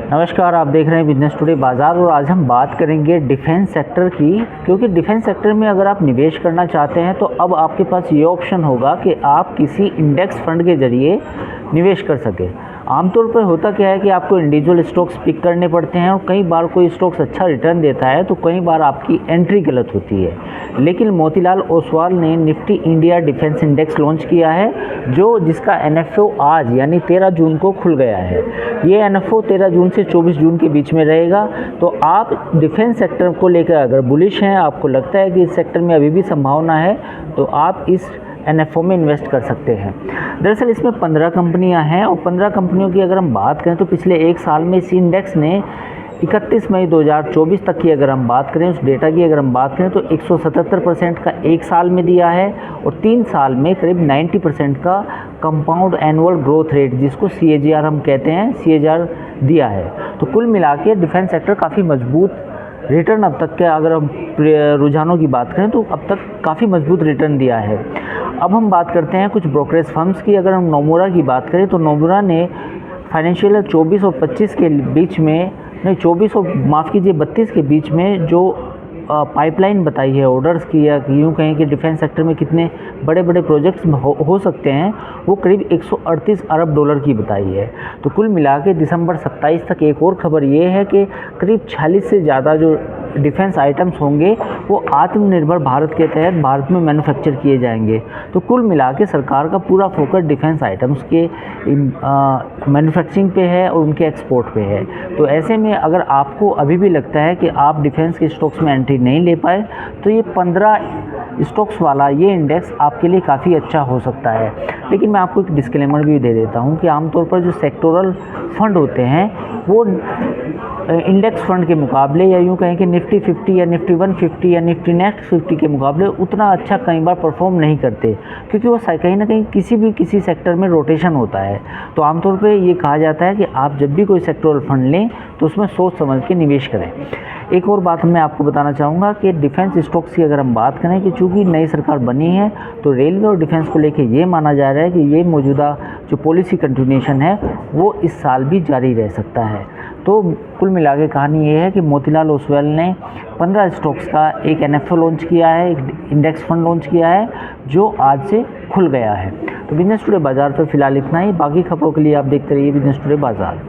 नमस्कार, आप देख रहे हैं बिजनेस टुडे बाज़ार और आज हम बात करेंगे डिफेंस सेक्टर की। क्योंकि डिफेंस सेक्टर में अगर आप निवेश करना चाहते हैं तो अब आपके पास ये ऑप्शन होगा कि आप किसी इंडेक्स फंड के ज़रिए निवेश कर सकें। आमतौर पर होता क्या है कि आपको इंडिविजुअल स्टॉक्स पिक करने पड़ते हैं और कई बार कोई स्टॉक्स अच्छा रिटर्न देता है तो कई बार आपकी एंट्री गलत होती है। लेकिन मोतीलाल ओसवाल ने Nifty India defence index launch किया है जिसका एनएफओ आज यानी 13 जून को खुल गया है। ये एनएफओ 13 जून से 24 जून के बीच में रहेगा। तो आप डिफेंस सेक्टर को लेकर अगर बुलिश हैं, आपको लगता है कि इस सेक्टर में अभी भी संभावना है, तो आप इस एनएफओ में इन्वेस्ट कर सकते हैं। दरअसल इसमें 15 कंपनियां हैं और 15 कंपनियों की अगर हम बात करें तो पिछले एक साल में इस इंडेक्स ने 31 मई 2024 तक की अगर हम बात करें, उस डेटा की अगर हम बात करें तो 177% का एक साल में दिया है और 3 साल में करीब 90% का कंपाउंड एनुअल ग्रोथ रेट, जिसको CAGR हम कहते हैं, CAGR दिया है। तो कुल मिला के डिफेंस सेक्टर काफ़ी मजबूत रिटर्न अब तक के अगर हम रुझानों की बात करें तो अब तक काफ़ी मजबूत रिटर्न दिया है। अब हम बात करते हैं कुछ ब्रोकरेज फर्म्स की। अगर हम नोमुरा की बात करें तो नोमुरा ने फाइनेंशियल ईयर 24 और 25 के बीच में, नहीं 24 और माफ़ कीजिए 32 के बीच में जो पाइपलाइन बताई है ऑर्डर्स की, या यूँ कहें कि डिफेंस सेक्टर में कितने बड़े बड़े प्रोजेक्ट्स हो सकते हैं, वो करीब 138 अरब डॉलर की बताई है। तो कुल मिला के दिसंबर 27 तक एक और ख़बर ये है कि करीब 46 से ज़्यादा जो डिफेंस आइटम्स होंगे वो आत्मनिर्भर भारत के तहत भारत में मैन्युफैक्चर किए जाएंगे। तो कुल मिला के सरकार का पूरा फोकस डिफेंस आइटम्स के मैन्युफैक्चरिंग पे है और उनके एक्सपोर्ट पे है। तो ऐसे में अगर आपको अभी भी लगता है कि आप डिफेंस के स्टॉक्स में एंट्री नहीं ले पाए तो ये 15 स्टॉक्स वाला ये इंडेक्स आपके लिए काफ़ी अच्छा हो सकता है। लेकिन मैं आपको एक डिस्क्लेमर भी दे देता हूँ कि आमतौर पर जो सेक्टोरल फंड होते हैं वो इंडेक्स फंड के मुकाबले, या यूँ कहें कि निफ्टी 50 या निफ्टी 150 या निफ्टी नेक्स्ट 50 के मुकाबले उतना अच्छा कई बार परफॉर्म नहीं करते, क्योंकि वो कहीं ना कहीं किसी सेक्टर में रोटेशन होता है। तो आमतौर पे ये कहा जाता है कि आप जब भी कोई सेक्टोरल फंड लें तो उसमें सोच समझ के निवेश करें। एक और बात मैं आपको बताना चाहूँगा कि डिफेंस स्टॉक्स की अगर हम बात करें कि चूँकि नई सरकार बनी है तो रेलवे और डिफेंस को लेकर ये माना जा रहा है कि ये मौजूदा जो पॉलिसी कंटिन्यूशन है वो इस साल भी जारी रह सकता है। तो कुल मिला के कहानी ये है कि मोतीलाल ओसवाल ने 15 स्टॉक्स का एक एनएफओ लॉन्च किया है, एक इंडेक्स फंड लॉन्च किया है जो आज से खुल गया है। तो बिजनेस टुडे बाज़ार पर फिलहाल इतना ही। बाकी खबरों के लिए आप देखते रहिए बिजनेस टुडे बाज़ार।